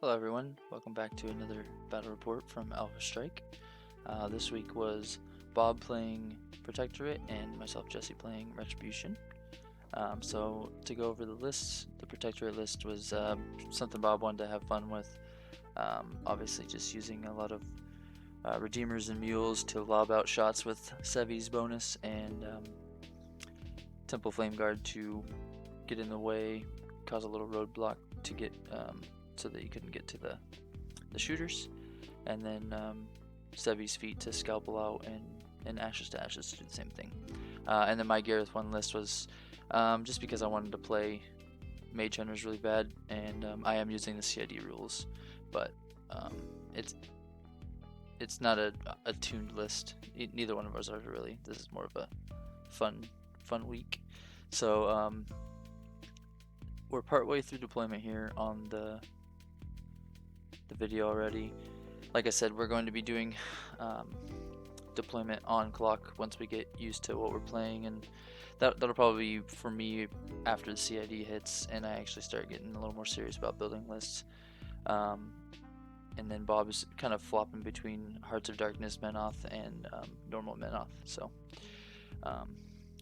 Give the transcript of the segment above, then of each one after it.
Hello everyone, welcome back to another battle report from Alpha Strike. This week was Bob playing Protectorate and myself, Jesse, playing Retribution. So to go over the lists, the Protectorate list was something Bob wanted to have fun with. Obviously just using a lot of Redeemers and Mules to lob out shots with Sevi's bonus, and Temple Flame Guard to get in the way, cause a little roadblock to get so that you couldn't get to the shooters, and then Sevi's Feet to scalpel out, and Ashes to Ashes to do the same thing. And then my Garryth1 list was just because I wanted to play Mage Hunters really bad, and I am using the CID rules, but it's not a tuned list. Neither one of ours are really. This is more of a fun week. So we're partway through deployment here on the video already. Like I said, we're going to be doing deployment on clock once we get used to what we're playing, and that'll probably be for me after the CID hits and I actually start getting a little more serious about building lists. And then Bob is kind of flopping between Hearts of Darkness Menoth and normal Menoth. So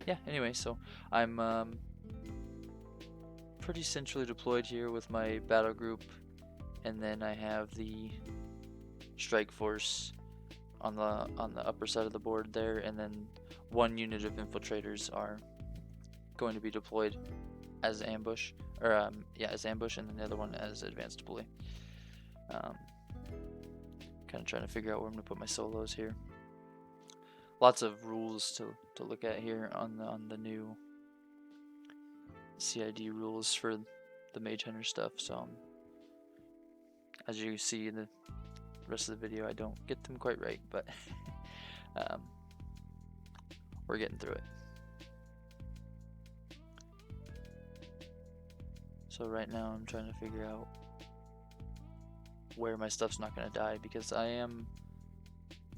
yeah, anyway, so I'm pretty centrally deployed here with my battle group, and then I have the strike force on the upper side of the board there, and then one unit of infiltrators are going to be deployed as ambush, or as ambush, and then the other one as advanced bully. Kind of trying to figure out where I'm going to put my solos here. Lots of rules to look at here on the new CID rules for the Mage Hunter stuff. So as you see in the rest of the video, I don't get them quite right, but we're getting through it. So right now I'm trying to figure out where my stuff's not going to die, because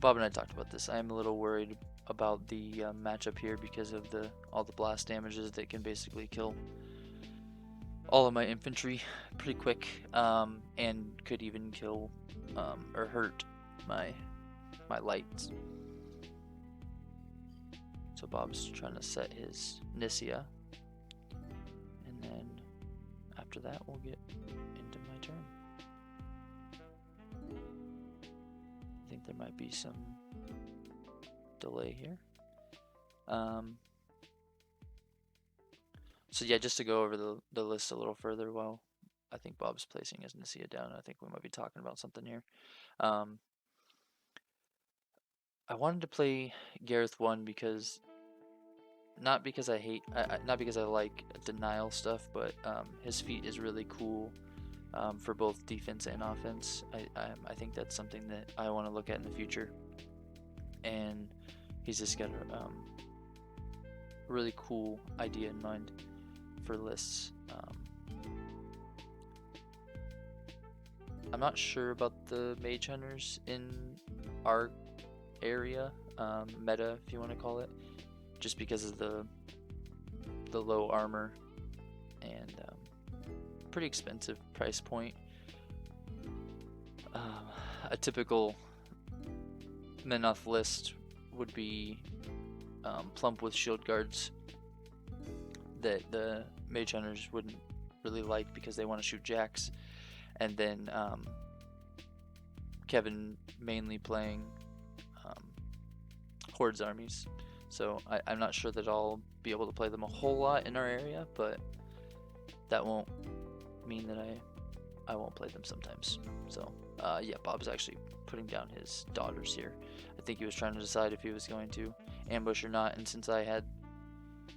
Bob and I talked about this, I am a little worried about the matchup here because of all the blast damages that can basically kill all of my infantry pretty quick, and could even kill or hurt my lights. So Bob's trying to set his Nisia, and then after that we'll get into my turn. I think there might be some delay here. So yeah, just to go over the list a little further while I think Bob's placing his Nisia down, I think we might be talking about something here. I wanted to play Garryth1 because not because I like denial stuff, but his feat is really cool for both defense and offense. I think that's something that I want to look at in the future, and he's just got a really cool idea in mind for lists. I'm not sure about the Mage Hunters in our area, meta if you want to call it, just because of the low armor and pretty expensive price point. A typical Menoth list would be plump with shield guards that the Mage Hunters wouldn't really like because they want to shoot jacks, and then Kevin mainly playing Hordes armies. So I'm not sure that I'll be able to play them a whole lot in our area, but that won't mean that I won't play them sometimes. So yeah, Bob's actually putting down his daughters here. I think he was trying to decide if he was going to ambush or not, and since I had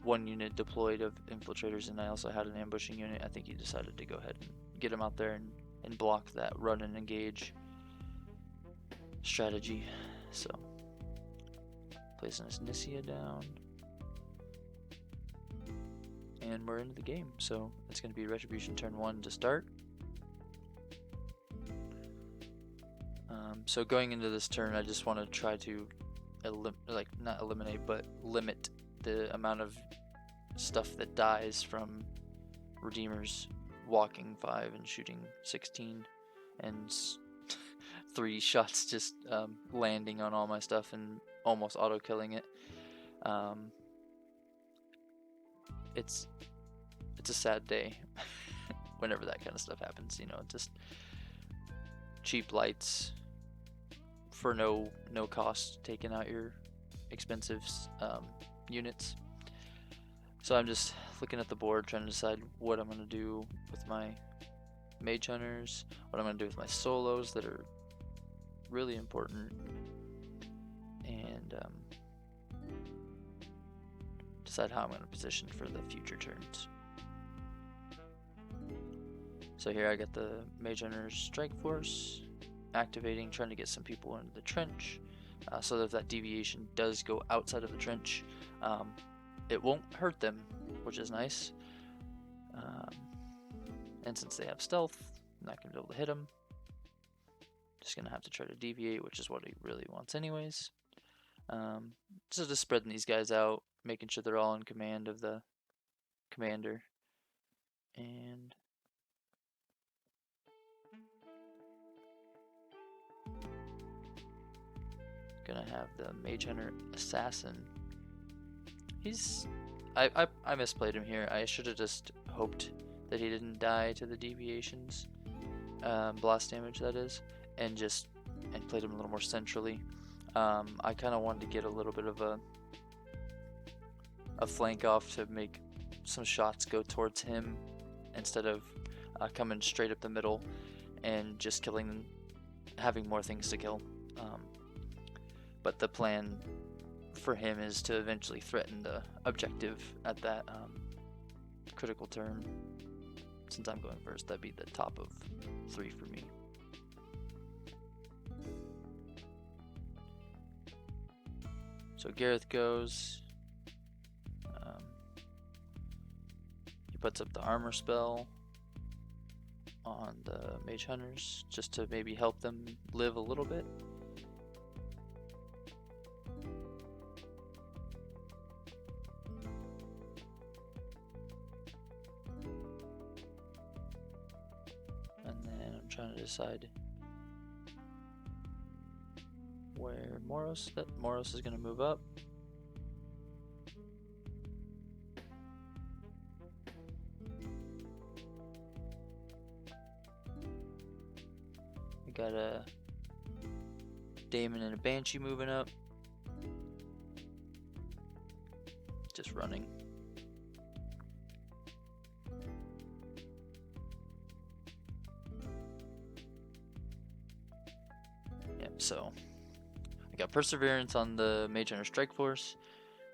one unit deployed of infiltrators and I also had an ambushing unit, I think he decided to go ahead and get him out there and block that run and engage strategy. So placing his Nisia down, and we're into the game. So it's going to be Retribution turn 1 to start. So going into this turn, I just want to try to not eliminate, but limit the amount of stuff that dies from Redeemers walking 5 and shooting 16 and 3 shots just landing on all my stuff and almost auto killing it. It's a sad day whenever that kind of stuff happens, you know, just cheap lights for no cost, taking out your expensive units. So I'm just looking at the board, trying to decide what I'm going to do with my mage hunters, what I'm going to do with my solos that are really important, and decide how I'm going to position for the future turns. So here I got the mage hunters strike force activating, trying to get some people into the trench, so that if that deviation does go outside of the trench, it won't hurt them, which is nice. And since they have stealth, I'm not going to be able to hit them. Just going to have to try to deviate, which is what he really wants anyways. So just spreading these guys out, making sure they're all in command of the commander. And gonna have the mage hunter assassin. I misplayed him here. I should have just hoped that he didn't die to the deviations, blast damage that is, and played him a little more centrally. I kind of wanted to get a little bit of a flank off to make some shots go towards him instead of coming straight up the middle and just killing them, having more things to kill. But the plan for him is to eventually threaten the objective at that critical turn. Since I'm going first, that'd be the top of 3 for me. So Garryth goes. He puts up the armor spell on the mage hunters just to maybe help them live a little bit. Trying to decide where Moros is going to move up. We got a Daemon and a Banshee moving up. Just running. So I got Perseverance on the Mage Hunter Strike Force.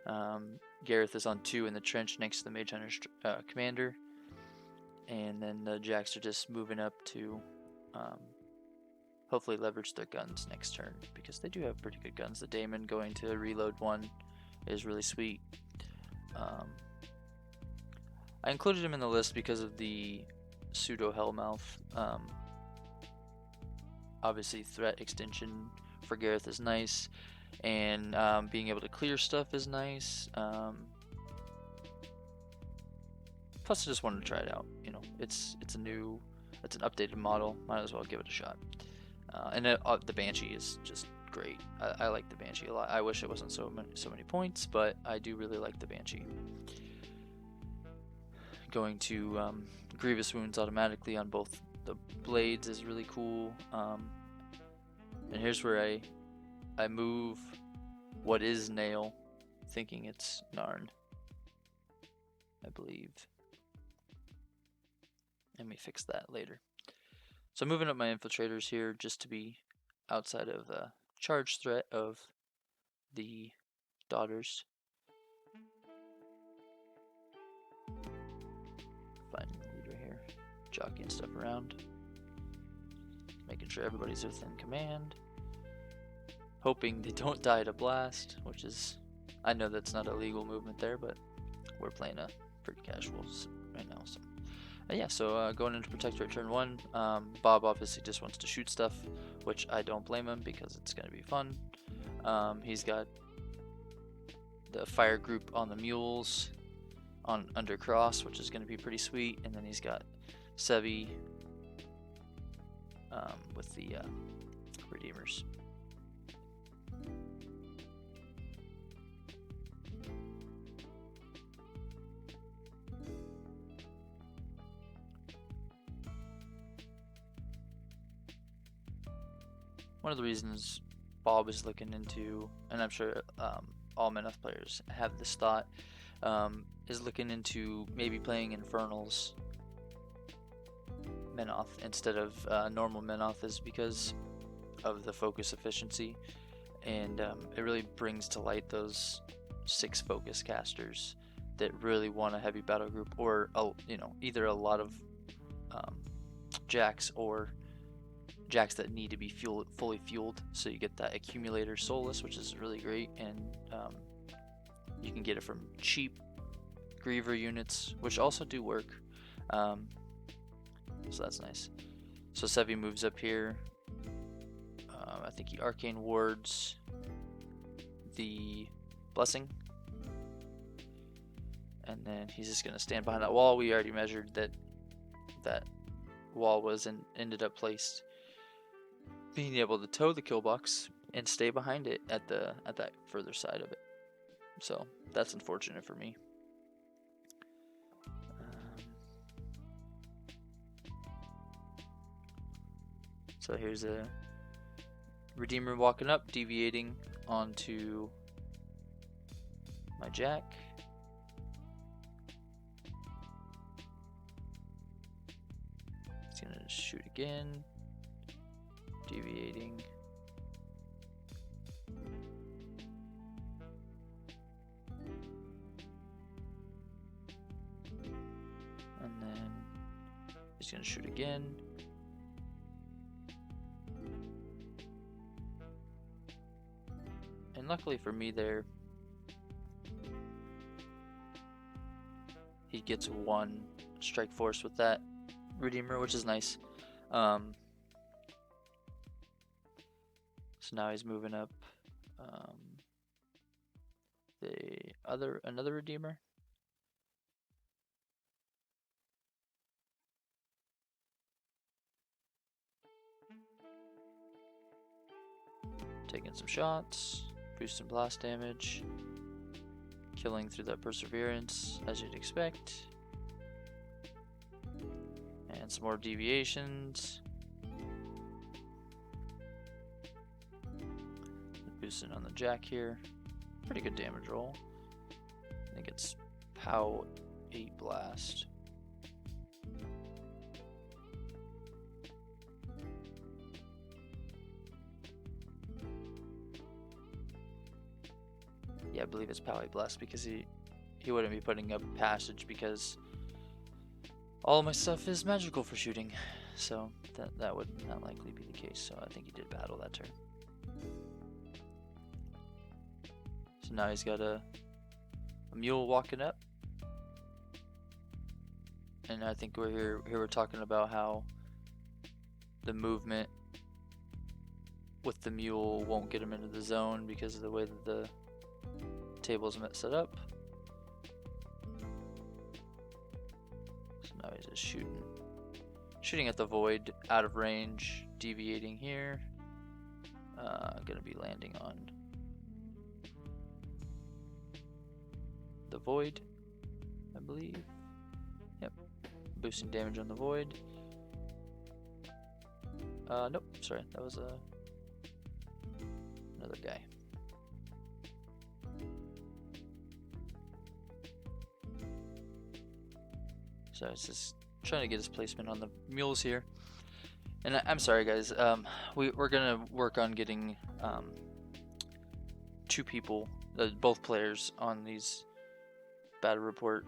Garryth is on 2 in the trench next to the Mage Hunter Commander. And then the Jacks are just moving up to hopefully leverage their guns next turn, because they do have pretty good guns. The Daemon going to reload 1 is really sweet. I included him in the list because of the pseudo Hellmouth. Obviously, threat extension for Garryth is nice, and being able to clear stuff is nice. Plus, I just wanted to try it out. You know, it's an updated model. Might as well give it a shot. And the Banshee is just great. I like the Banshee a lot. I wish it wasn't so many points, but I do really like the Banshee. Going to Grievous Wounds automatically on both the blades is really cool. And here's where I move what is Nail, thinking it's Narn, I believe. Let me fix that later. So moving up my infiltrators here just to be outside of the charge threat of the daughters. Finding the leader here, jockeying stuff around, making sure everybody's within command, hoping they don't die to blast, which is, I know that's not a legal movement there, but we're playing a pretty casual right now. So yeah, so going into Protectorate turn 1, Bob obviously just wants to shoot stuff, which I don't blame him because it's going to be fun. He's got the fire group on the mules on under cross, which is going to be pretty sweet, and then he's got Sevi with the Redeemers. One of the reasons Bob is looking into, and I'm sure all Menoth players have this thought, is looking into maybe playing Infernals Menoth instead of normal Menoth, is because of the focus efficiency, and it really brings to light those 6 focus casters that really want a heavy battle group, or either a lot of jacks or jacks that need to be fully fueled, so you get that accumulator soulless, which is really great, and you can get it from cheap Griever units, which also do work, so that's nice. So Sevi moves up here. I think he arcane wards the blessing, and then he's just gonna stand behind that wall. We already measured that wall was ended up placed, being able to tow the kill box and stay behind it at that further side of it. So that's unfortunate for me. So here's a Redeemer walking up, deviating onto my jack. He's gonna shoot again, deviating. And then he's gonna shoot again. And luckily for me there, he gets 1 strike force with that Redeemer, which is nice. So now he's moving up another Redeemer. Taking some shots, boosting blast damage, killing through that perseverance as you'd expect, and some more deviations. Boosting on the jack here. Pretty good damage roll. I think it's POW 8 blast. Yeah, I believe it's POW 8 blast, because he wouldn't be putting up passage, because all of my stuff is magical for shooting. So that would not likely be the case. So I think he did battle that turn. So now he's got a mule walking up, and I think we're talking about how the movement with the mule won't get him into the zone because of the way that the table's set up. So now he's just shooting at the void, out of range, deviating here. Gonna be landing on the void, I believe. Yep, boosting damage on the void. Nope, sorry, that was another guy. So it's just trying to get his placement on the mules here. And I'm sorry, guys. We're gonna work on getting 2 people, both players, on these battle report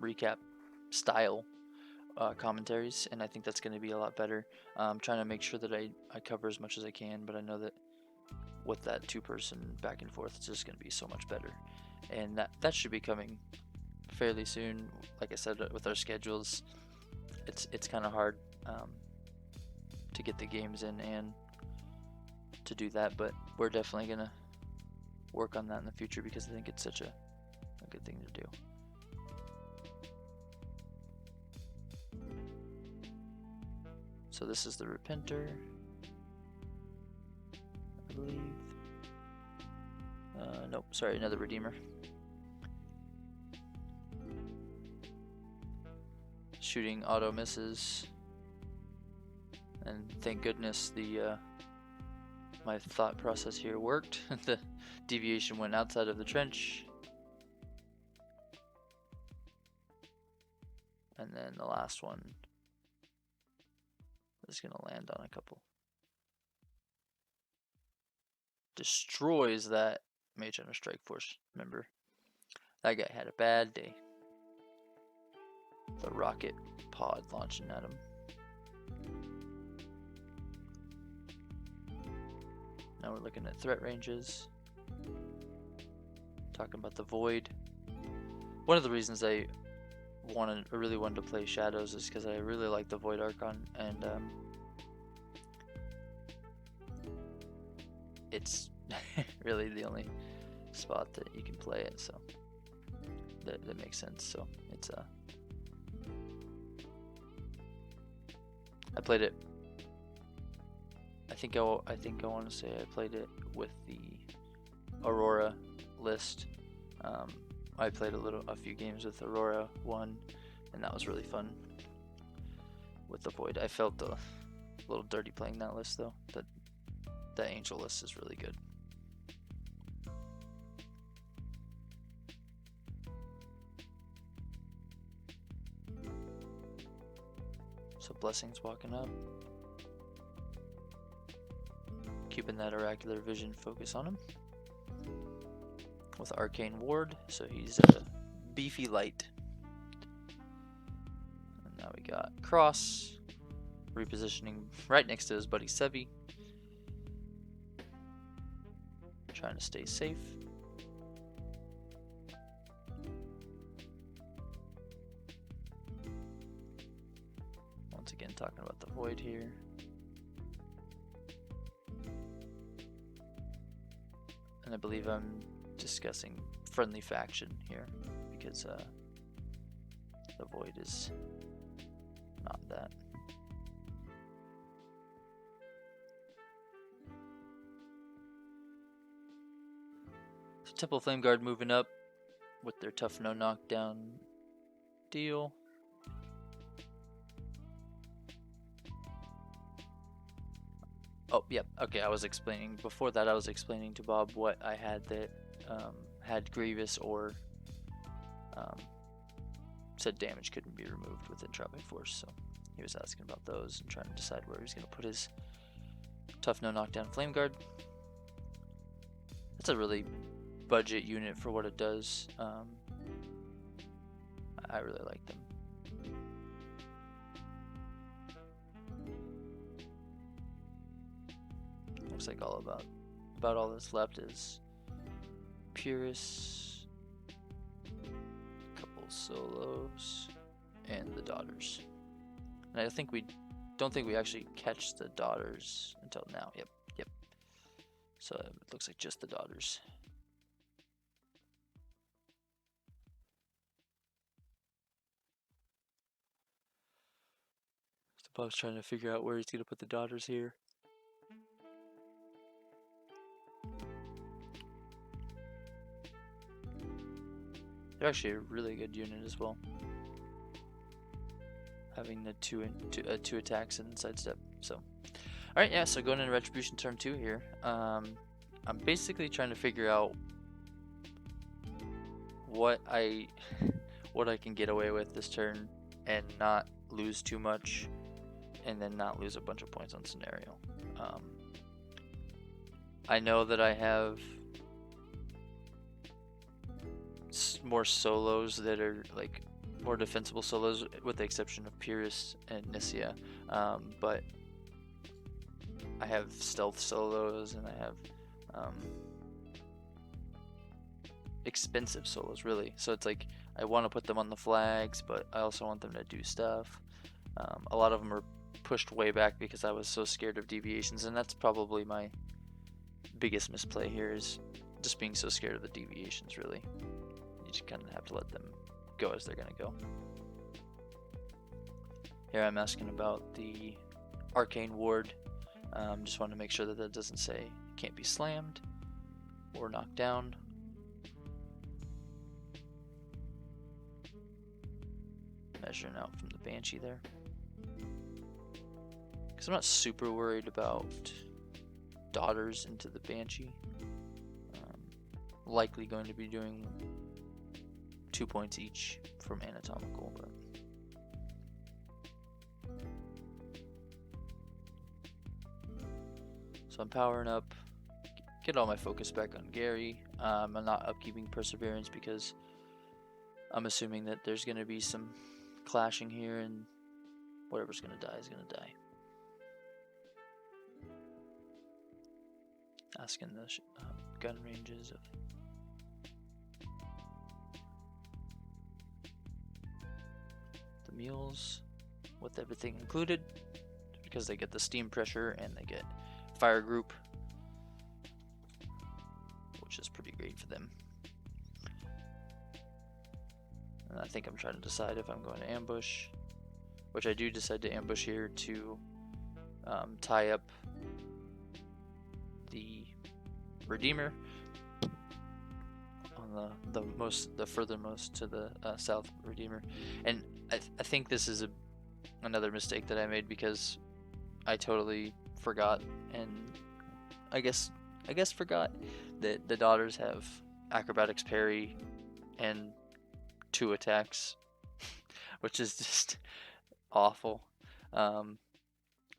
recap style commentaries, and I think that's going to be a lot better. I'm trying to make sure that I cover as much as I can, but I know that with that 2-person back and forth, it's just going to be so much better, and that should be coming fairly soon. Like I said, with our schedules, it's kind of hard to get the games in and to do that, but we're definitely going to work on that in the future, because I think it's such a good thing to do. So this is the Repenter, I believe. Nope, sorry, another Redeemer. Shooting auto misses, and thank goodness the my thought process here worked. The deviation went outside of the trench, and then the last one is gonna land on a couple. Destroys that Mage Hunter Strike Force member. That guy had a bad day. The rocket pod launching at him. Now we're looking at threat ranges. Talking about the Void. One of the reasons I really wanted to play Shadows is because I really like the Void Archon, and it's really the only spot that you can play it, so that makes sense. So it's I played it. I think I want to say I played it with the Aurora list. I played a few games with Aurora 1, and that was really fun. With the Void, I felt a little dirty playing that list though. That Angel list is really good. So Blessing's walking up, keeping that Oracular Vision focus on him with Arcane Ward, so he's a beefy light. And now we got Cross repositioning right next to his buddy Sevi, trying to stay safe. Once again, talking about the Void here. And I believe I'm discussing friendly faction here, because the Void is not that. So Temple Flame Guard moving up with their tough no knockdown deal. Oh, yep. Okay, I was explaining before that. I was explaining to Bob what I had that had Grievous or said damage couldn't be removed with Entropic Force. So he was asking about those and trying to decide where he's going to put his tough no knockdown Flame Guard. It's a really budget unit for what it does. I really like them. Looks like about all that's left is Purus, a couple solos, and the Daughters. And I don't think we actually catch the Daughters until now. Yep. So it looks like just the Daughters. So Bob's trying to figure out where he's gonna put the Daughters here. They're actually a really good unit as well, having the two attacks and sidestep. So, all right, yeah. So going into Retribution turn 2 here, I'm basically trying to figure out what I can get away with this turn and not lose too much, and then not lose a bunch of points on scenario. I know that I have more solos that are like more defensible solos, with the exception of Purus and Nissia, but I have stealth solos and I have expensive solos, really. So it's like I want to put them on the flags, but I also want them to do stuff. A lot of them are pushed way back because I was so scared of deviations, and that's probably my biggest misplay here, is just being so scared of the deviations, really. You just kind of have to let them go as they're going to go. Here I'm asking about the Arcane Ward. Just want to make sure that that doesn't say can't be slammed or knocked down. Measuring out from the Banshee there. Because I'm not super worried about daughters into the Banshee. Likely going to be doing 2 points each from anatomical, but so I'm powering up, get all my focus back on Gary. I'm not upkeeping Perseverance because I'm assuming that there's going to be some clashing here, and whatever's going to die is going to die. Asking the gun ranges of the mules with everything included, because they get the steam pressure and they get fire group, which is pretty great for them. And I think I'm trying to decide if I'm going to ambush, which I do decide to ambush here to tie up the Redeemer on the furthermost to the south Redeemer. And I think this is another mistake that I made, because I totally forgot, and I guess forgot that the daughters have acrobatics parry and 2 attacks, which is just awful,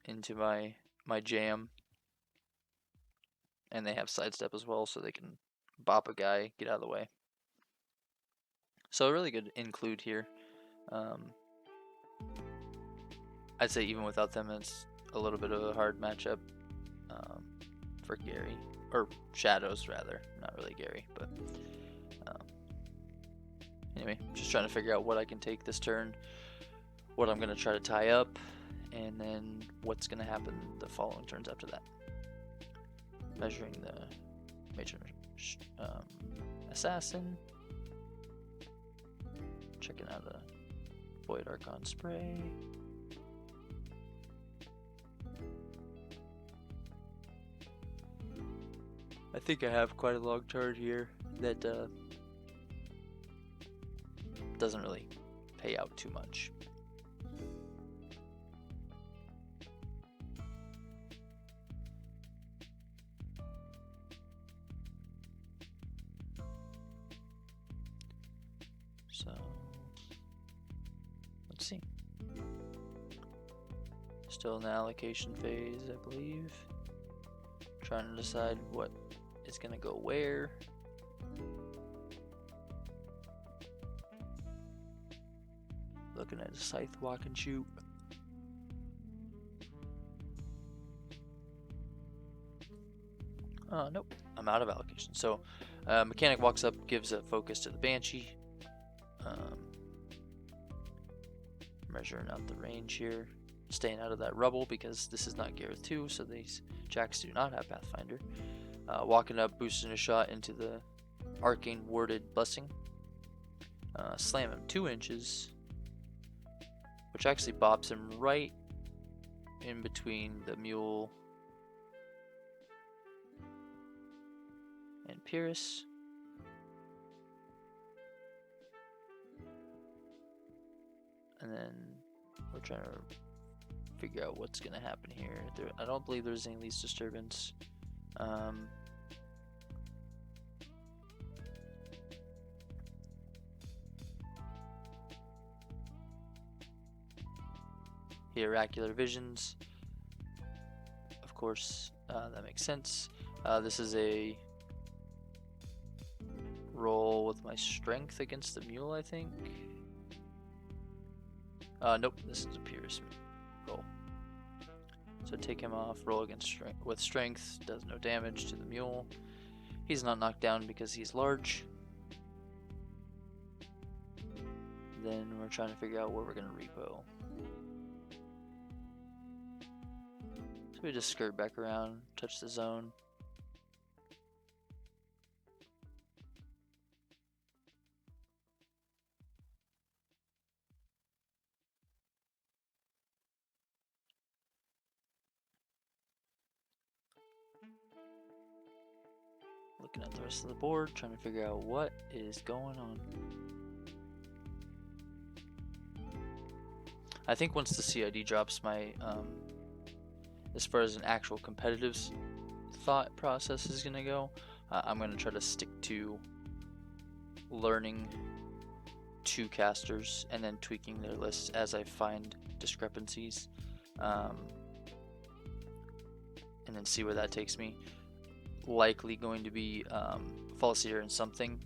into my jam. And they have sidestep as well, so they can bop a guy, get out of the way. So a really good include here. I'd say even without them, it's a little bit of a hard matchup for Gary, or Shadows rather, not really Gary, but anyway, just trying to figure out what I can take this turn, what I'm going to try to tie up, and then what's going to happen the following turns after that. Measuring the major assassin, checking out a Void Archon spray. I think I have quite a long turn here that doesn't really pay out too much. So let's see. Still in the allocation phase, I believe. Trying to decide what is going to go where. Looking at a Scythe walk and shoot. Nope, I'm out of allocation. So Mechanic walks up, gives a focus to the Banshee. Measuring out the range here, staying out of that rubble because this is not Garryth2, so these jacks do not have Pathfinder. Walking up, boosting a shot into the Arcane Warded Blessing. Slam him 2 inches, which actually bops him right in between the Mule and Pyrrhus. And then we're trying to figure out what's going to happen here. I don't believe there's any least disturbance. Here, Oracular Visions. Of course, that makes sense. This is a roll with my strength against the Mule, I think. Nope, this is a Pyrrhus roll. So take him off, roll against strength, does no damage to the Mule. He's not knocked down because he's large. Then we're trying to figure out where we're going to repo. So we just skirt back around, touch the zone. looking at the rest of the board, trying to figure out what is going on. I think once the CID drops, my as far as an actual competitive thought process is gonna go, I'm gonna try to stick to learning 2 casters and then tweaking their lists as I find discrepancies, and then see where that takes me. Likely going to be Falseer and something.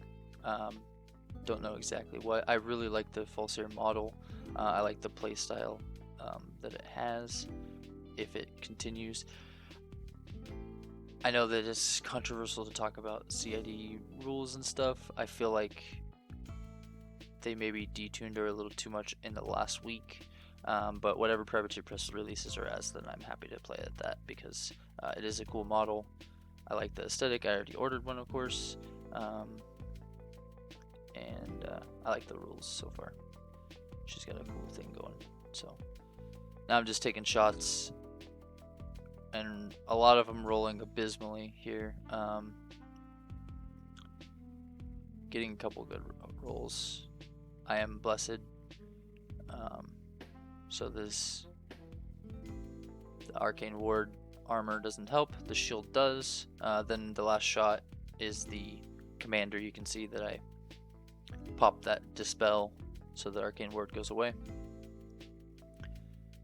Don't know exactly what. I really like the Falseer model. I like the playstyle that it has if it continues. I know that it's controversial to talk about CID rules and stuff. I feel like they maybe detuned her a little too much in the last week, but whatever Private press releases are as, then I'm happy to play at that because it is a cool model. I like the aesthetic. I already ordered one, of course, and I like the rules so far. She's got a cool thing going. So now I'm just taking shots, and a lot of them rolling abysmally here. Getting a couple good rolls. I am blessed. So this, the Arcane Ward armor doesn't help, the shield does. Then the last shot is the commander. You can see that I pop that dispel so the Arcane Ward goes away.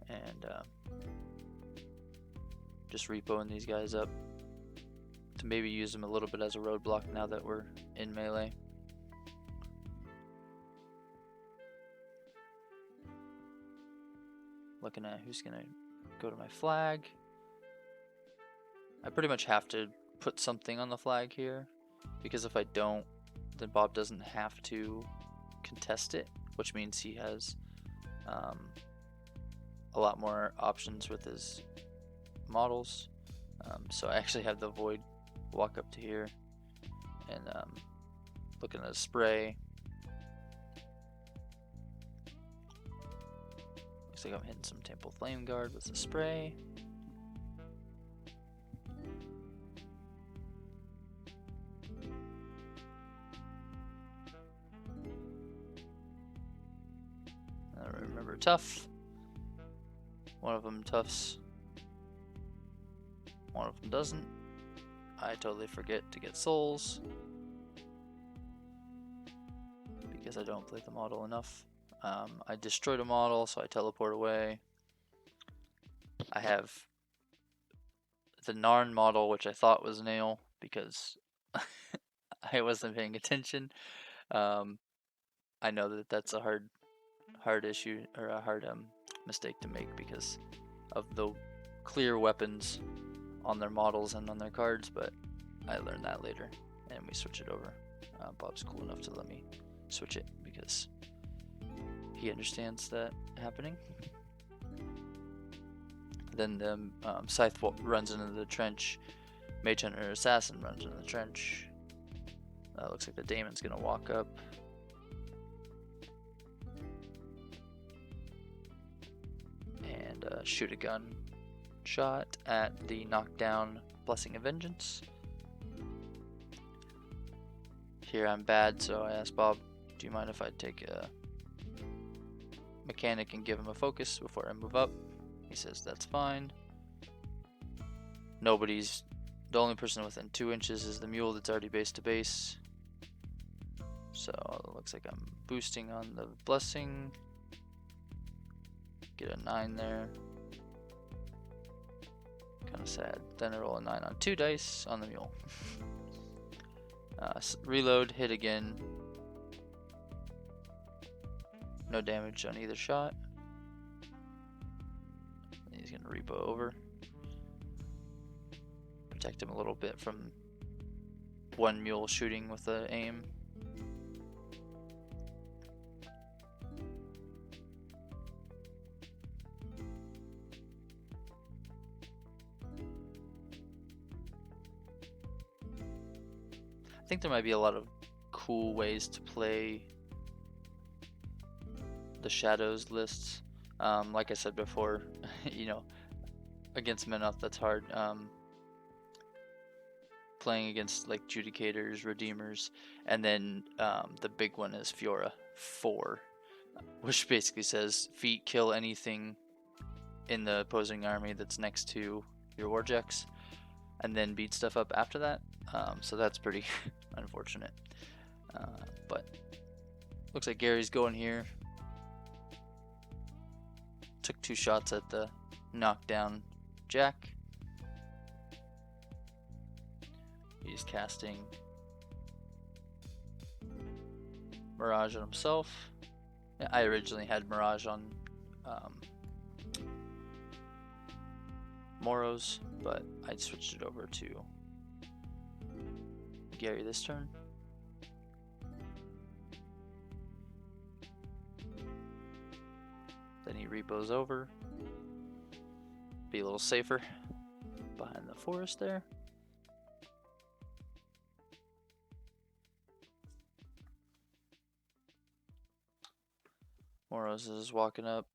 And just repoing these guys up to maybe use them a little bit as a roadblock now that we're in melee. Looking at who's gonna go to my flag. I pretty much have to put something on the flag here, because if I don't, then Bob doesn't have to contest it, which means he has a lot more options with his models. So I actually have the Void walk up to here and looking at a spray. Looks like I'm hitting some Temple Flame Guard with the spray. I remember tough. One of them toughs. One of them doesn't. I totally forget to get souls because I don't play the model enough. I destroyed a model, so I teleport away. I have the Narn model, which I thought was Nail because I wasn't paying attention. I know that that's a hard issue, or a hard mistake to make because of the clear weapons on their models and on their cards, but I learned that later and we switch it over. Bob's cool enough to let me switch it because he understands that happening. Then the Scythe runs into the trench. Mage Hunter Assassin runs into the trench. Looks like the Daemon's gonna walk up. And shoot a gun shot at the knockdown Blessing of Vengeance. Here I'm bad, so I asked Bob, do you mind if I take a mechanic and give him a focus before I move up? He says that's fine. Nobody's, the only person within 2 inches is the mule that's already base to base. So it looks like I'm boosting on the Blessing. Get a 9 there. Kind of sad. Then I roll a 9 on 2 dice on the mule. Reload, hit again. No damage on either shot. He's gonna repo over. Protect him a little bit from one mule shooting with the aim. I think there might be a lot of cool ways to play the shadows lists. Like I said before, you know, against Menoth that's hard. playing against like Judicators, Redeemers, and then the big one is Fiora 4, which basically says feat kill anything in the opposing army that's next to your Warjacks, and then beat stuff up after that. So that's pretty unfortunate. But looks like Gary's going here. Took 2 shots at the knockdown Jack. He's casting Mirage on himself. Yeah, I originally had Mirage on Moros, but I switched it over to Gary this turn. Then he repos over. Be a little safer behind the forest there. Moros is walking up,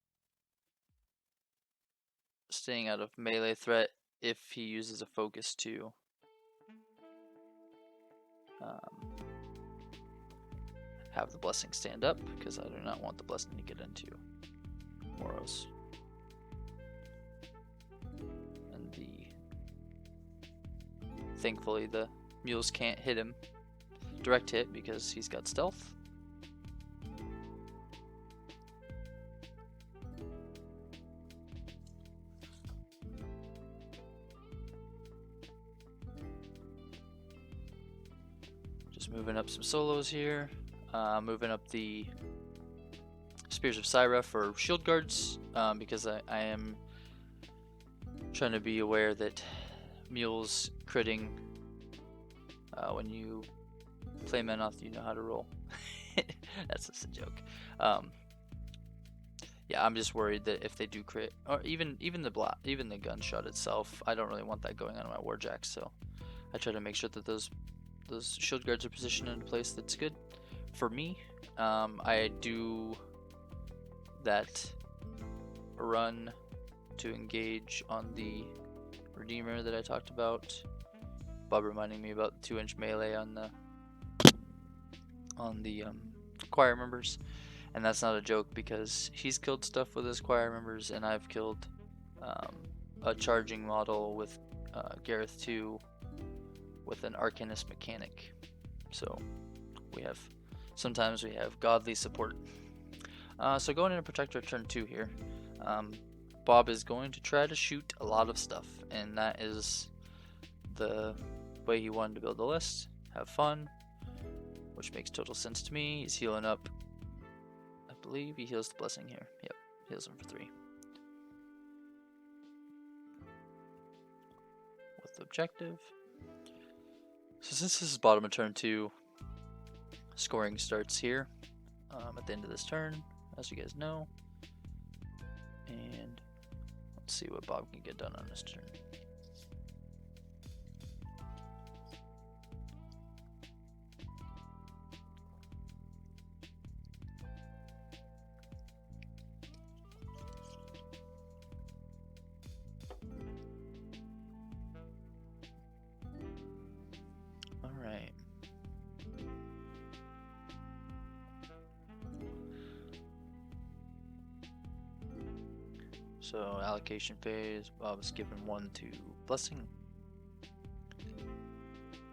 staying out of melee threat if he uses a focus to have the blessing stand up, because I do not want the blessing to get into Moros. And thankfully the mules can't hit him direct hit because he's got stealth. Just moving up some solos here. Moving up the Spears of Scyrah for shield guards, because I am trying to be aware that mules critting when you play Menoth, you know how to roll. That's just a joke. Yeah, I'm just worried that if they do crit, or even the gunshot itself, I don't really want that going on my Warjacks, so I try to make sure that those shield guards are positioned in a place that's good for me. I do that run to engage on the Redeemer that I talked about. Bob reminding me about the 2-inch melee on the choir members, and that's not a joke because he's killed stuff with his choir members, and I've killed a charging model with Garryth1 with an Arcanist mechanic. So sometimes we have godly support. So going into Protectorate turn 2 here, Bob is going to try to shoot a lot of stuff, and that is the way he wanted to build the list. Have fun, which makes total sense to me. He's healing up. I believe he heals the blessing here. Yep, heals him for 3. With the objective. So since this is bottom of turn 2, scoring starts here at the end of this turn, as you guys know. And let's see what Bob can get done on this turn. Alright. So allocation phase, Bob's given 1 to blessing,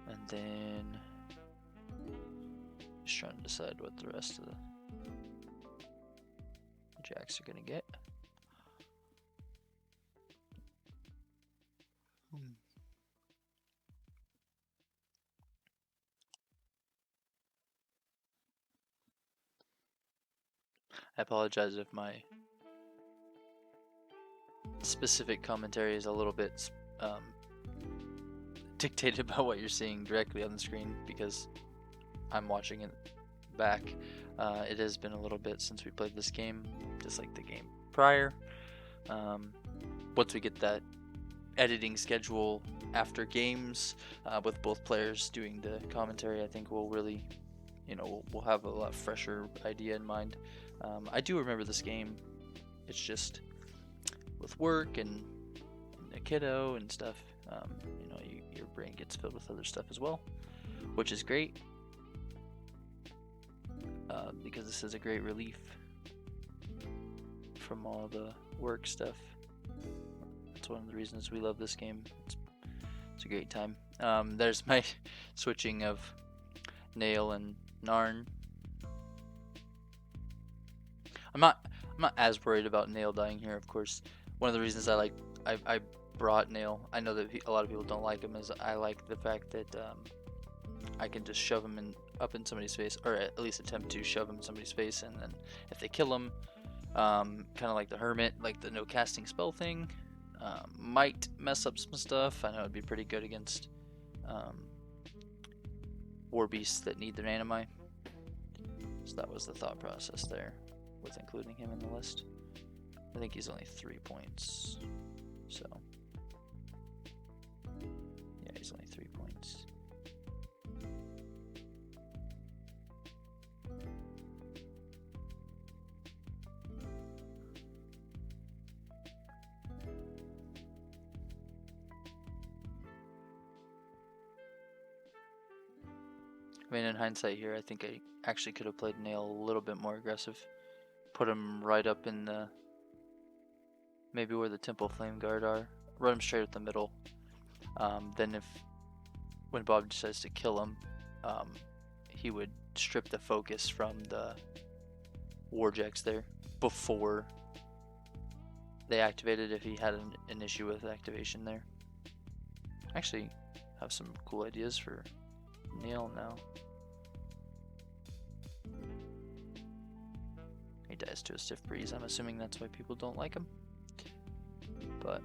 and then just trying to decide what the rest of the jacks are gonna get. I apologize if my specific commentary is a little bit dictated by what you're seeing directly on the screen, because I'm watching it back. It has been a little bit since we played this game, just like the game prior. Once we get that editing schedule after games with both players doing the commentary, I think we'll really, we'll have a lot fresher idea in mind. I do remember this game. It's just with work and a kiddo and stuff, your brain gets filled with other stuff as well, which is great, because this is a great relief from all the work stuff. That's one of the reasons we love this game. It's a great time. There's my switching of Nail and Narn. I'm not as worried about Nail dying here, of course. One of the reasons I brought Nail, I know that a lot of people don't like him, is I like the fact that I can just shove him up in somebody's face, or at least attempt to shove him in somebody's face, and then if they kill him, kind of like the Hermit, like the no casting spell thing, might mess up some stuff. I know it'd be pretty good against war beasts that need their animi. So that was the thought process there with including him in the list. I think he's only 3 points, so yeah, he's only 3 points. I mean, in hindsight here, I think I actually could have played Nail a little bit more aggressive. Put him right up in the, maybe where the Temple Flame Guard are. Run him straight up the middle. Then when Bob decides to kill him, he would strip the focus from the Warjacks there before they activated, if he had an issue with activation there. Actually have some cool ideas for Nail now. He dies to a stiff breeze. I'm assuming that's why people don't like him. But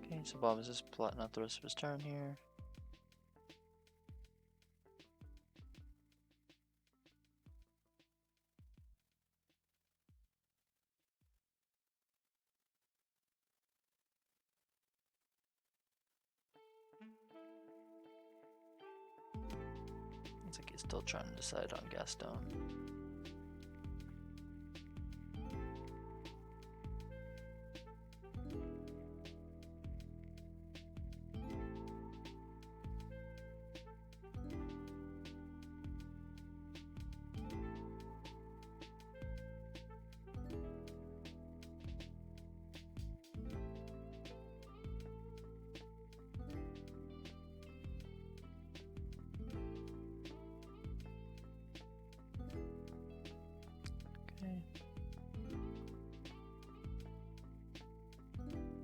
okay, so Bob is just plotting out the rest of his turn here. Looks like he's still trying to decide on Gaston.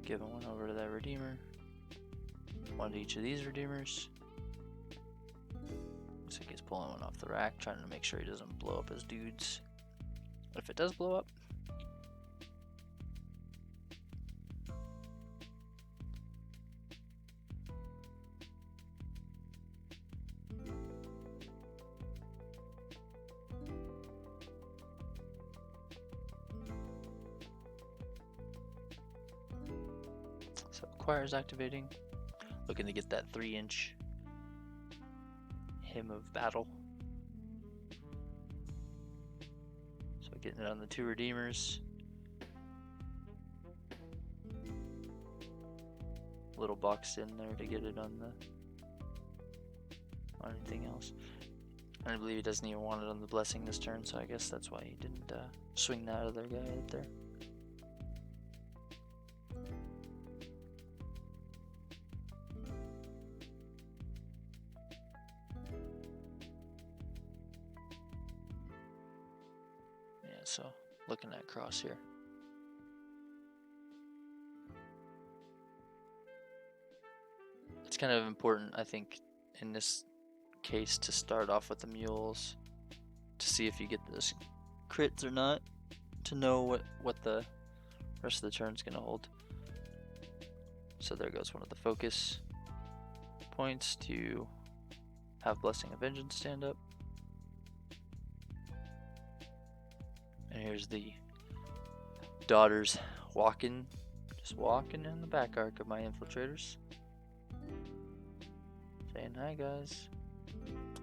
Giving one over to that Redeemer. One to each of these Redeemers. Looks like he's pulling one off the rack, trying to make sure he doesn't blow up his dudes. But if it does blow up, Choir's activating, looking to get that 3-inch Hymn of Battle. So getting it on the 2 Redeemers. Little box in there to get it on anything else. I believe he doesn't even want it on the Blessing this turn, so I guess that's why he didn't swing that other guy out there. So looking at cross here. It's kind of important, I think, in this case to start off with the mules to see if you get those crits or not, to know what the rest of the turn's gonna hold. So there goes one of the focus points to have Blessing of Vengeance stand up. And here's the daughters walking Just walking in the back arc of my infiltrators. Saying, hi guys.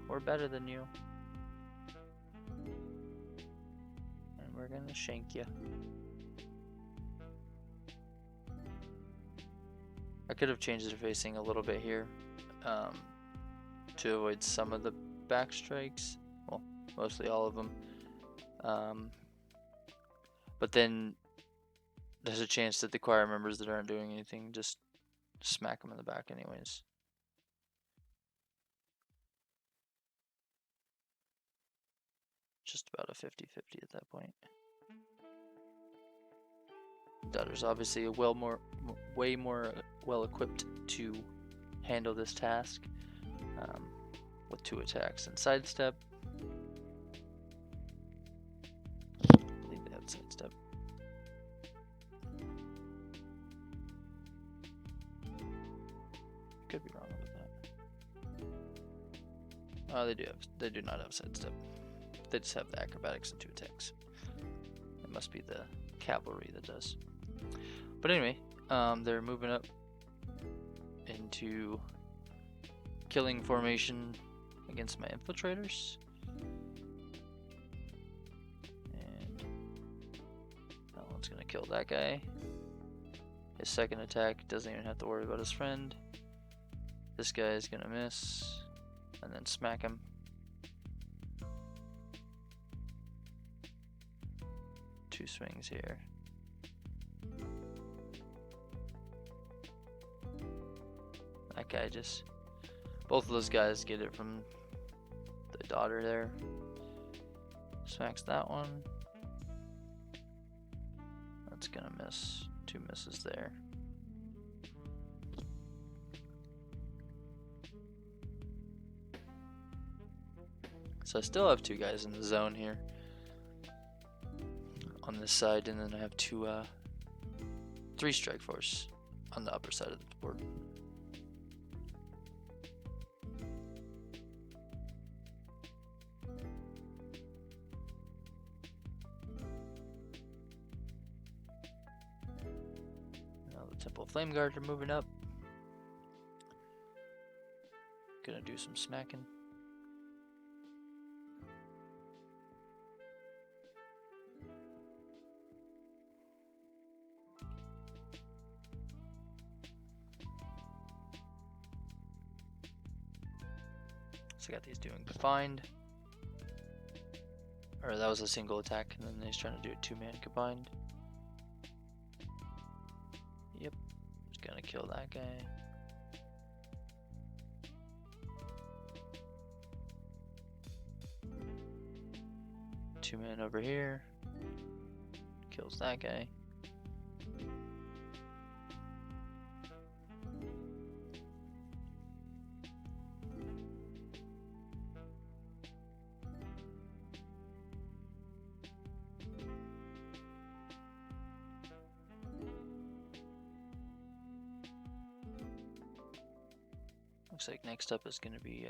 We're better than you. And we're gonna shank you. I could have changed their facing a little bit here to avoid some of the back strikes. Well, mostly all of them. But then there's a chance that the choir members that aren't doing anything just smack them in the back anyways. Just about a 50-50 at that point. Daughter's obviously way more well equipped to handle this task with 2 attacks and sidestep. I believe they have sidestep. Could be wrong with that. Oh, they do not have sidestep. They just have the acrobatics and 2 attacks. It must be the cavalry that does. But anyway, they're moving up into killing formation against my infiltrators. And that one's gonna kill that guy. His second attack doesn't even have to worry about his friend. This guy is gonna miss and then smack him. Two swings here. That guy just... Both of those guys get it from the daughter there. Smacks that one. That's gonna miss. 2 misses there. So I still have 2 guys in the zone here on this side, and then I have 3 strike force on the upper side of the board. Now the Temple Flame Guard are moving up. Gonna do some smacking. So I got these doing combined. Or that was a single attack, and then he's trying to do a 2-man combined. Yep, just gonna kill that guy. Two-man over here. Kills that guy. Looks like next up is going to be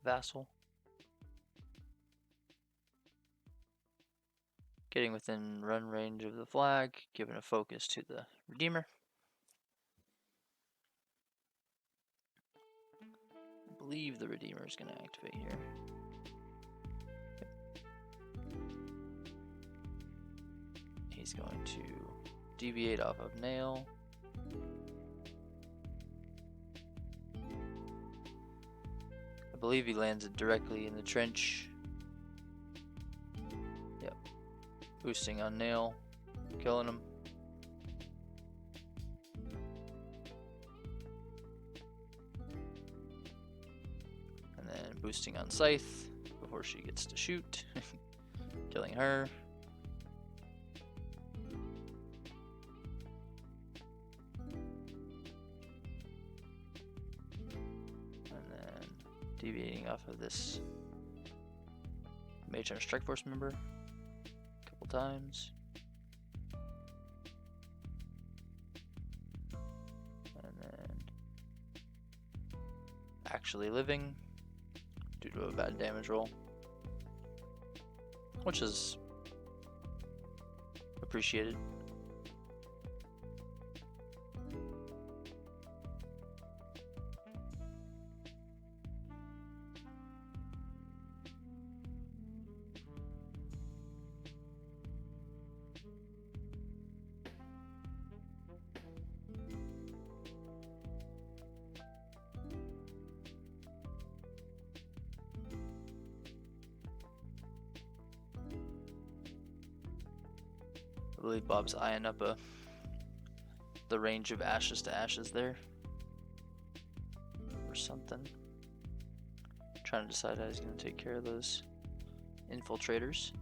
Vassal. Getting within run range of the flag, giving a focus to the Redeemer. I believe the Redeemer is going to activate here. He's going to deviate off of Nail. I believe he lands it directly in the trench. Yep. Boosting on Nail, killing him. And then boosting on Scythe before she gets to shoot. Killing her. Deviating off of this Mage and Strike Force member a couple times. And then actually living due to a bad damage roll, which is appreciated. believe Bob's eyeing up the range of ashes to ashes there. Or something. Trying to decide how he's going to take care of those infiltrators.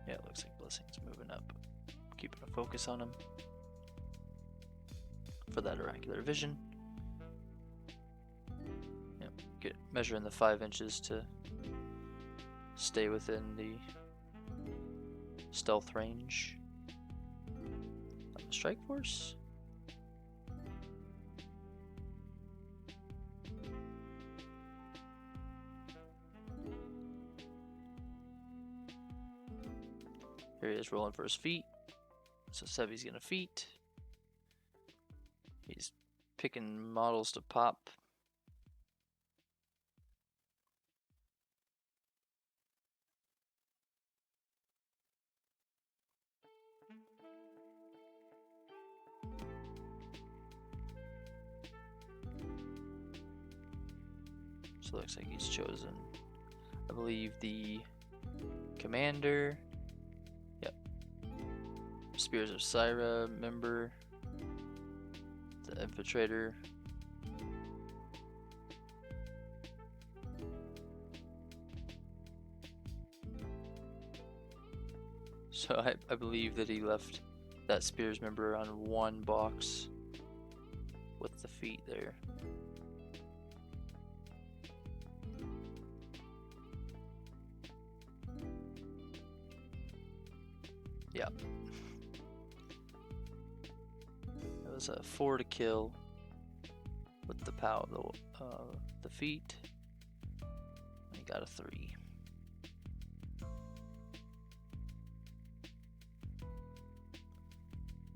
Yeah, it looks like Blessing's moving up. Keeping a focus on him for that oracular vision. Yep, measuring the 5 inches to stay within the stealth range of the strike force. Here he is rolling for his feet. So Sevy's gonna feet. He's picking models to pop. So it looks like he's chosen, I believe, the commander. Yep. Spears of Scyrah member. The infiltrator. So I believe that he left that Spears member on 1 box with the feet there. Yeah. It was a 4 to kill with the power of the feet. He got a 3.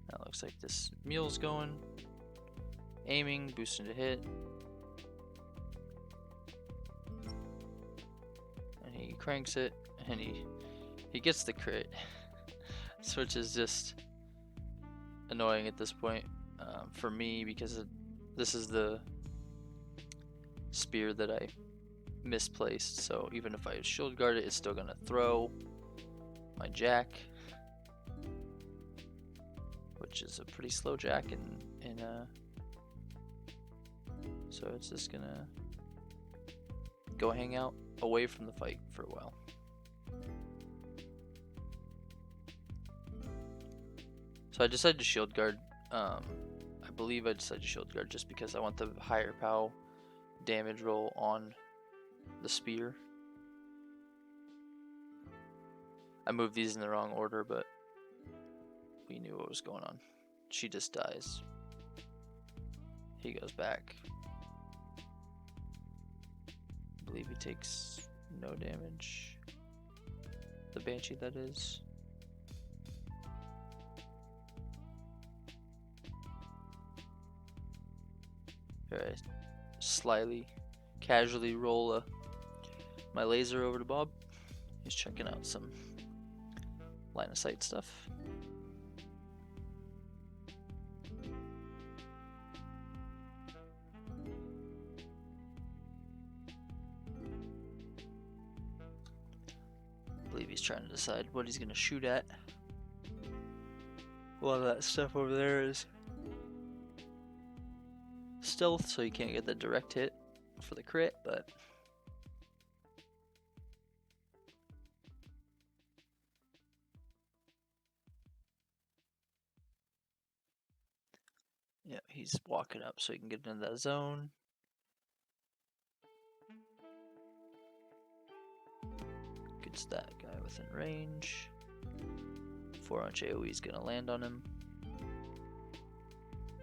Now it looks like this mule's going, aiming, boosting to hit, and he cranks it, and he gets the crit. Which is just annoying at this point for me, because this is the spear that I misplaced. So even if I shield guard it, it's still gonna throw my jack, which is a pretty slow jack, so it's just gonna go hang out away from the fight for a while. So I decided to shield guard. I believe I decided to shield guard just because I want the higher POW damage roll on the spear. I moved these in the wrong order, but we knew what was going on. She just dies. He goes back. I believe he takes no damage. The Banshee, that is. I slyly, casually roll my laser over to Bob. He's checking out some line of sight stuff. I believe he's trying to decide what he's going to shoot at. A lot of that stuff over there is stealth, so you can't get the direct hit for the crit, but yeah, he's walking up so he can get into that zone. Gets that guy within range. 4-inch AoE is gonna land on him.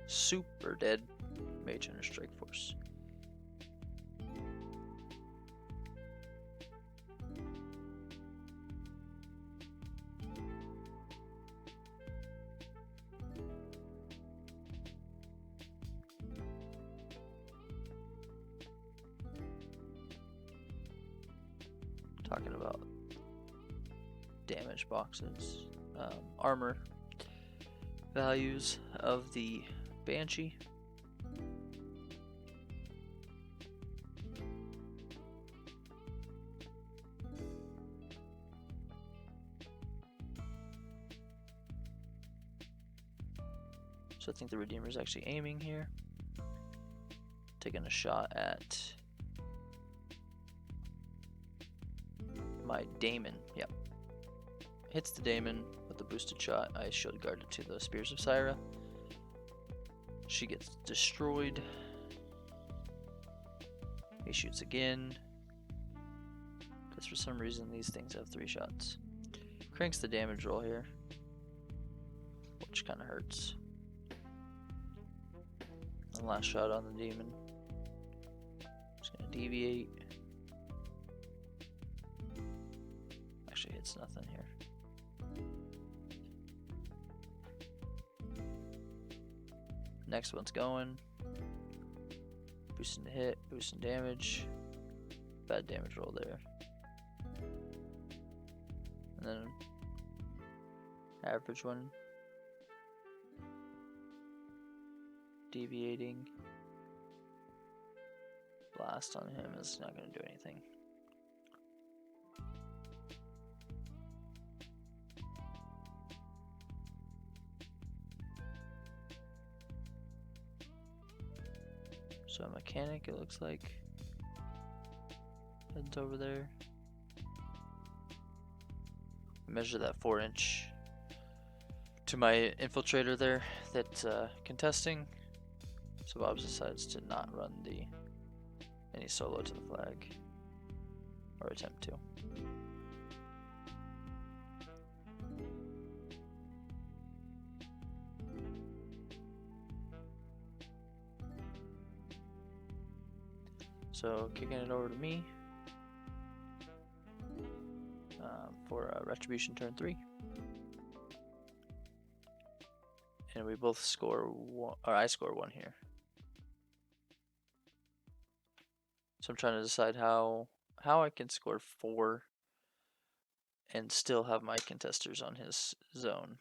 Super dead. Mage Hunter Strike Force. talking about damage boxes, armor values of the Banshee. So I think the Redeemer is actually aiming here, taking a shot at my Daemon. Yep. Hits the Daemon with the boosted shot. I shield guarded to the Spears of Scyrah. She gets destroyed. He shoots again, because for some reason these things have 3 shots. Cranks the damage roll here, which kind of hurts. And last shot on the Demon. Just gonna deviate. Actually hits nothing here. Next one's going. Boosting the hit, boosting damage. Bad damage roll there. And then average one. Deviating. Blast on him is not going to do anything. So a mechanic, it looks like, heads over there. Measure that 4-inch to my infiltrator there that's contesting. So Bob decides to not run any solo to the flag, or attempt to. So kicking it over to me for Retribution turn 3. And we both score 1, or I score 1 here. So I'm trying to decide how I can score 4 and still have my contesters on his zone.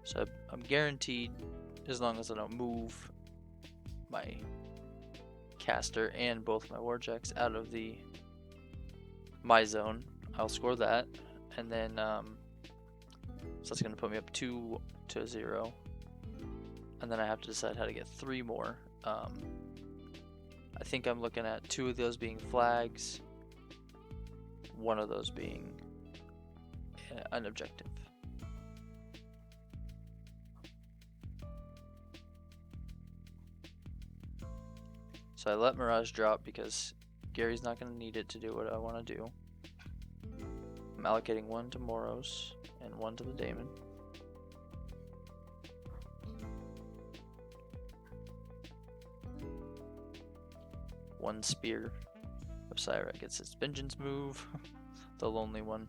So I'm guaranteed, as long as I don't move my caster and both my warjacks out of my zone, I'll score that, and then so that's going to put me up 2-0, and then I have to decide how to get 3 more. I think I'm looking at 2 of those being flags, 1 of those being an objective. So I let Mirage drop because Gary's not going to need it to do what I want to do. I'm allocating 1 to Moros and 1 to the Daemon. One Spear of Scyrah gets its vengeance move, the lonely one.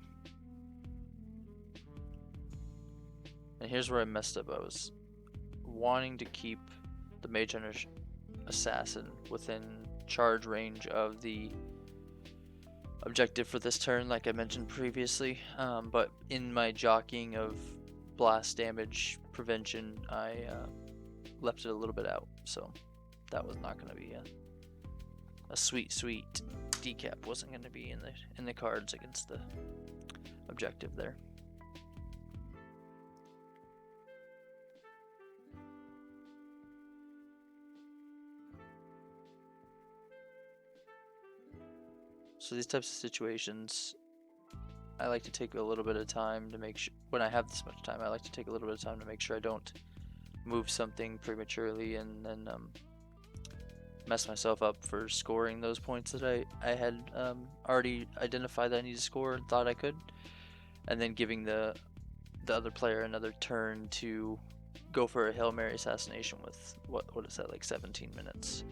And here's where I messed up. I was wanting to keep the Mage Hunter Assassin within charge range of the objective for this turn, like I mentioned previously, but in my jockeying of blast damage prevention, I left it a little bit out, so that was not going to be a sweet decap. Wasn't going to be in the cards against the objective there. So these types of situations, I like to take a little bit of time to make sure, when I have this much time, I like to take a little bit of time to make sure I don't move something prematurely and then mess myself up for scoring those points that I had already identified that I need to score and thought I could, and then giving the other player another turn to go for a Hail Mary assassination with what is that, like 17 minutes?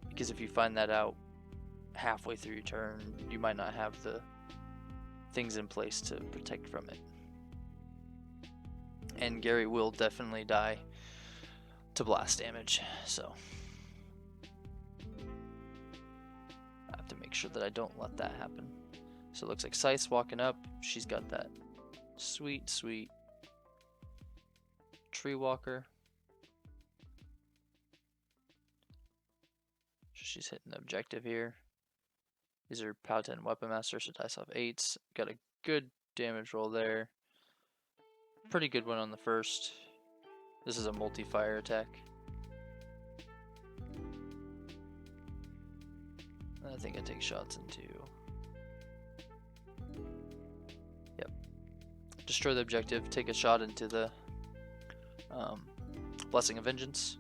Because if you find that out halfway through your turn, you might not have the things in place to protect from it. And Gary will definitely die to blast damage, so I have to make sure that I don't let that happen. So it looks like Scythe's walking up. She's got that sweet, sweet Tree Walker. She's hitting the objective here. These are Paladin Weapon Master, so dice off 8s. Got a good damage roll there. Pretty good one on the first. This is a multi-fire attack. And I think I take shots into... Yep. Destroy the objective, take a shot into the Blessing of Vengeance.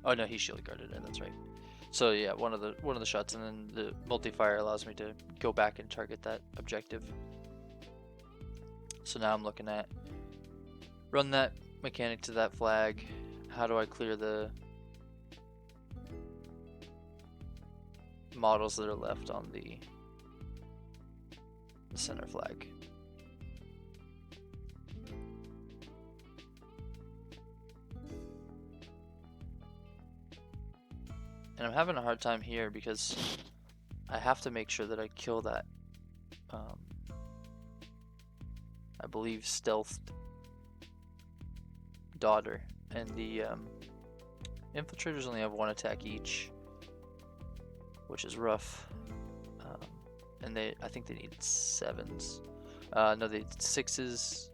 Oh no, he shield guarded it, that's right. So yeah, one of the shots, and then the multi-fire allows me to go back and target that objective. So now I'm looking at run that mechanic to that flag. How do I clear the models that are left on the center flag? And I'm having a hard time here because I have to make sure that I kill that, I believe, stealthed daughter. And the infiltrators only have 1 attack each, which is rough. And I think they need 7s. No, they need 6s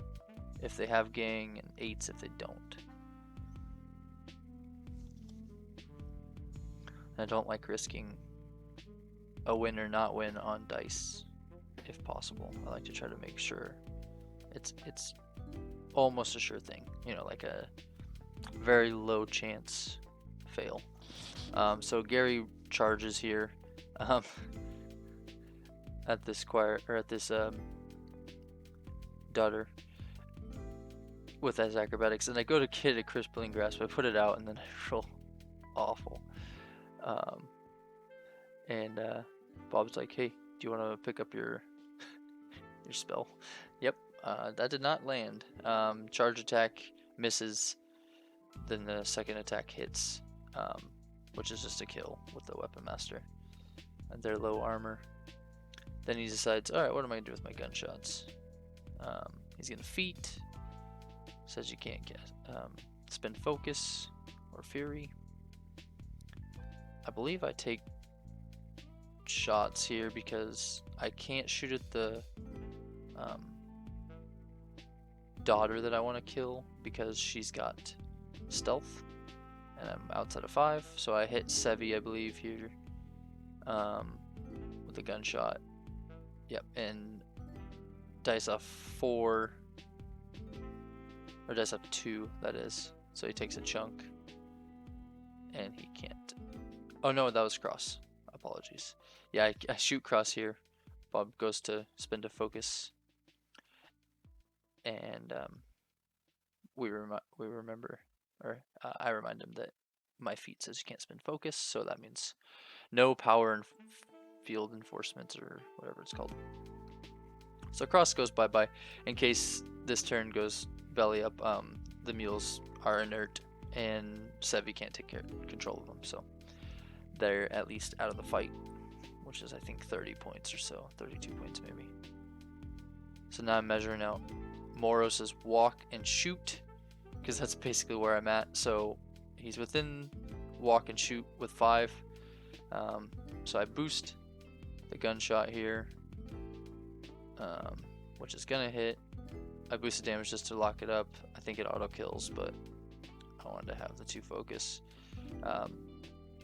if they have gang, and 8s if they don't. I don't like risking a win or not win on dice, if possible. I like to try to make sure it's almost a sure thing, you know, like a very low chance fail. So Gary charges here at this daughter with his acrobatics, and I go to get a crippling grasp. I put it out and then I roll awful. And Bob's like, "Hey, do you want to pick up your spell?" Yep, that did not land. Charge attack misses, then the second attack hits, which is just a kill with the Weapon Master. And they're low armor. Then he decides, all right, what am I gonna do with my gunshots? He's gonna feat. Says you can't get spend focus or fury. I believe I take shots here because I can't shoot at the daughter that I want to kill because she's got stealth and I'm outside of 5, so I hit Sevi, I believe, here with a gunshot. Yep, and dice off 4, or dice off 2, that is, so he takes a chunk and he can't. Oh no, that was cross. Apologies. Yeah, I shoot cross here. Bob goes to spend a focus, and we remember, or I remind him that my feat says you can't spend focus, so that means no power and field enforcement or whatever it's called. So cross goes bye-bye. In case this turn goes belly up, the mules are inert and Sevi can't take control of them, so they're at least out of the fight, which is I think 30 points or so, 32 points maybe. So now I'm measuring out Moros's walk and shoot, because that's basically where I'm at. So he's within walk and shoot with 5. So I boost the gunshot here, which is gonna hit. I boost the damage just to lock it up. I think it auto kills, but I wanted to have the 2 focus.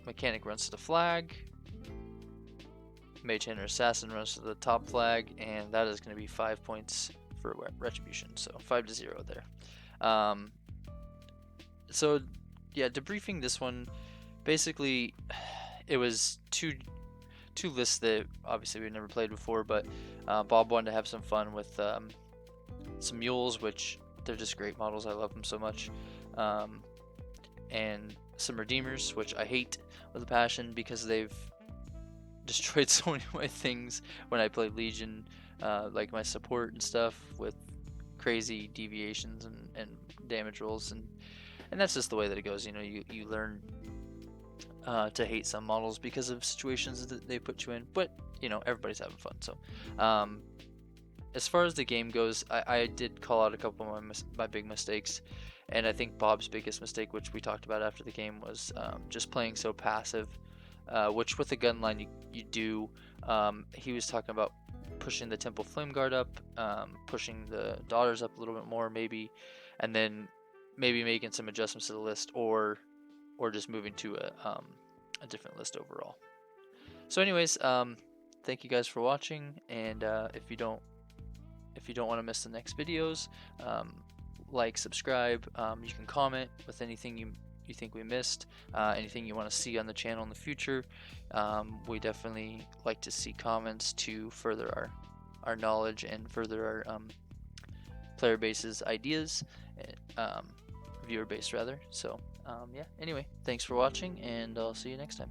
Mechanic runs to the flag. Mage Hand or Assassin runs to the top flag, and that is going to be 5 points for Retribution. So 5-0 there. So yeah, debriefing this one, basically it was two lists that obviously we've never played before, but Bob wanted to have some fun with some mules, which they're just great models. I love them so much. And some Redeemers, which I hate with a passion because they've destroyed so many of my things when I play Legion, like my support and stuff, with crazy deviations and damage rolls, and that's just the way that it goes. You know, you learn to hate some models because of situations that they put you in, but you know, everybody's having fun. So as far as the game goes, I did call out a couple of my big mistakes, and I think Bob's biggest mistake, which we talked about after the game, was just playing so passive, which with the gun line you do. He was talking about pushing the Temple Flame Guard up, pushing the Daughters up a little bit more maybe, and then maybe making some adjustments to the list, or just moving to a different list overall. So anyways, thank you guys for watching, and if you don't want to miss the next videos, like, subscribe, you can comment with anything you think we missed, anything you want to see on the channel in the future. We definitely like to see comments to further our knowledge and further our player base's ideas, viewer base rather. So yeah, anyway, thanks for watching, and I'll see you next time.